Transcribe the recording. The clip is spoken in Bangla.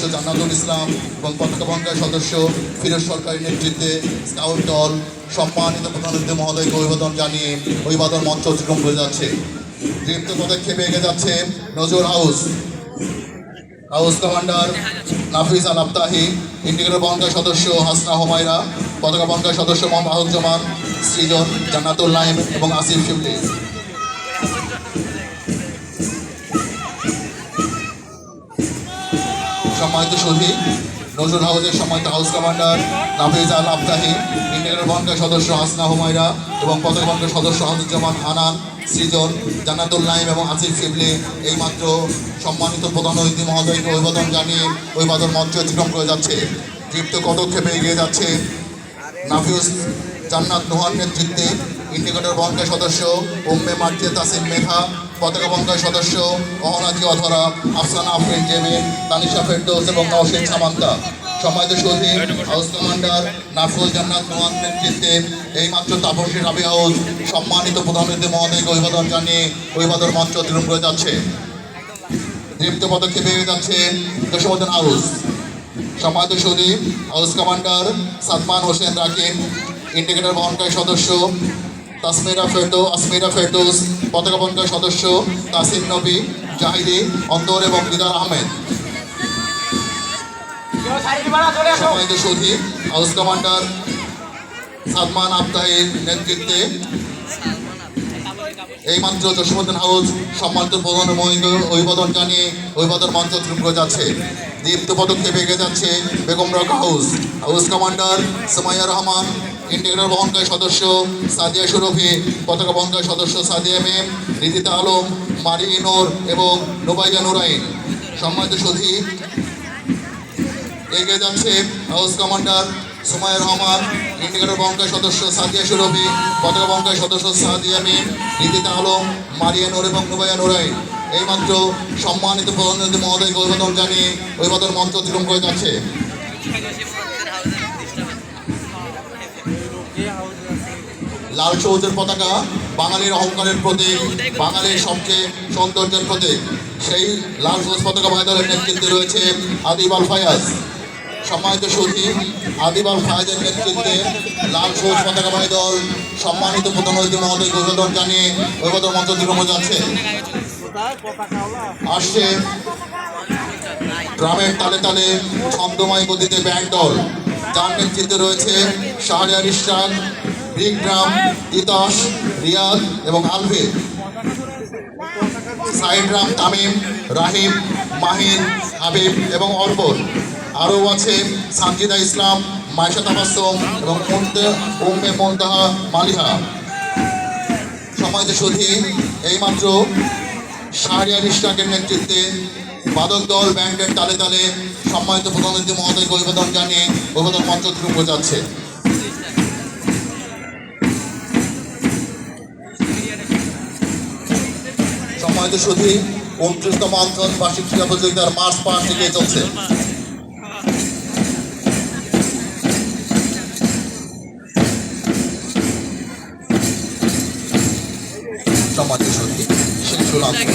সদস্য জান্নাতুল ইসলাম এবং পতাকা বহনকারী সদস্য ফিরোজ সরকারের নেতৃত্বে স্কাউট দল সম্মানিত প্রধান অতিথি মহোদয়কে অভিবাদন জানিয়ে অভিবাদন মঞ্চ অতিক্রম করে যাচ্ছে। দীপ্ত পদক্ষেপে এগিয়ে যাচ্ছে নজর হাউস কমান্ডার নাফিজ আল আফতাহি, ইন্ডিকেটর বহনকারী সদস্য হাসনা হুমায়রা, পতাকা বহনকারী সদস্য মোহাম্মদ আহুজ্জামান, সৃজন, জান্নাতুল নাইম এবং আসিফ শিবলি। সম্মানিত শহীদ নজরুল হাউসের সম্মানিত হাউস কমান্ডার নাফিজ আল আফতাহি, ইন্ডিকেটর বহনকারী সদস্য হাসনা হুমায়রা এবং পতাকা বহনকারী সদস্য আহুজ্জামান, হানান, সৃজন, জান্নাতুল নাইম এবং আসিফ শিবলি এইমাত্র সম্মানিত প্রধান অতিথি মহোদয়কে অভিবাদন জানিয়ে অভিবাদন মঞ্চ অতিক্রম করে যাচ্ছে। দীপ্ত পদক্ষেপে এগিয়ে যাচ্ছে নাফিউস জান্নাত নুহার নেতৃত্বে ইন্ডিকেটর বহনকারী সদস্য উম্মে মার্জিয়া তাসিম মেঘা, পতাকা বহনকারী সদস্য অহনাজি অধরা, আফসানা আফরিন জেবিন, তানিশা ফেরদৌস এবং নওশীন সামান্তা। সম্মানিত শহীদ হাউস কমান্ডার নাফিউস জান্নাত নুহার নেতৃত্বে এইমাত্র তাপসী রাবি হাউস সম্মানিত প্রধান অতিথি মহোদয়কে অভিবাদন জানিয়ে অভিবাদন মঞ্চ অতিক্রম করে যাচ্ছে। দীপ্ত পদক্ষেপে এগিয়ে যাচ্ছে যশোবর্ধন হাউস। সম্মানিত Shahid house commander Sadman Hossain Rakin, indicator বহনকারী সদস্য আসমিরা ফেরদৌস, পতাকা বহনকারী সদস্য তাসিম নবী, জাহিদি, অন্তর এবং দিদার আহমেদ। সম্মানিত শহীদ হাউস কমান্ডার সাদমান আফতাহির নেতৃত্বে এইমাত্র যশোবর্ধন হাউস সম্মানিত প্রধান অভিবাদন জানিয়ে অভিবাদন মঞ্চ অতিক্রম করে যাচ্ছে। দীপ্ত পদক্ষেপে এগিয়ে যাচ্ছে Begum rock house commander Sumaiya Rahman, indicator বহনকারী সদস্য সাদিয়া সুরভি, পতাকা বহনকারী সদস্য সাদিয়া মেম, রিদিতা আলম, মারি ইনোর এবং নোবাইয়া নুরাইন। সম্মানিত সুধী এগিয়ে যাচ্ছে house commander Sumaiya Rahman, indicator বহনকারী সদস্য সাদিয়া সুরভি, পতাকা বহনকারী সদস্য সাদিয়া মিম, রিদিতা আলম, মারিয়া নূর এবং নোবাইয়া নুরাইন এইমাত্র সম্মানিত প্রধান অতিথি মহোদয়কে অভিবাদন জানিয়ে অভিবাদন মঞ্চ অতিক্রম করে যাচ্ছে। লাল সবুজের পতাকা বাঙালির অহংকারের প্রতীক, বাঙালির সবচেয়ে সৌন্দর্যের প্রতীক। সেই লাল সবুজ পতাকা বাহিনী দলের নেতৃত্বে রয়েছে আদিব আল ফায়াজ। সম্মানিত শহীদ আদিব আল ফায়াজের নেতৃত্বে লাল সবুজ পতাকা বাহিনী দল সম্মানিত প্রধান অতিথি মহোদয়কে অভিবাদন জানিয়ে অভিবাদন মঞ্চ অতিক্রম করে যাচ্ছে। আসছে গ্রামের তালে তালে ছন্দময় গতিতে ব্যান্ড দল, যার নেতৃত্বে রয়েছে শাহরিয়ার ইশরাক, বিক্রম, তিতাস, রিয়াদ এবং আলভে, সাইডরাম, তামিম, রাহিম, মাহিন, হাবিব এবং অর্পণ। আরও আছে সানজিদা ইসলাম, মাইশা তাবাসসুম এবং উম্মে মুনতাহা মালিহা। সম্মানিত সুধী এইমাত্র শাহরিয়ার ইশরাকের নেতৃত্বে বাদক দল ব্যান্ডের তালে তালে সম্মানিত প্রধান অতিথি মহোদয়কে অভিবাদন জানিয়ে অভিবাদন মঞ্চ অতিক্রম করে যাচ্ছে। সম্মানিত সুধী 29তম আন্তর্জাতিক বার্ষিক ক্রীড়া প্রতিযোগিতার মার্চ পাস এগিয়ে চলছে। সম্মানিত সুধী শেষ হল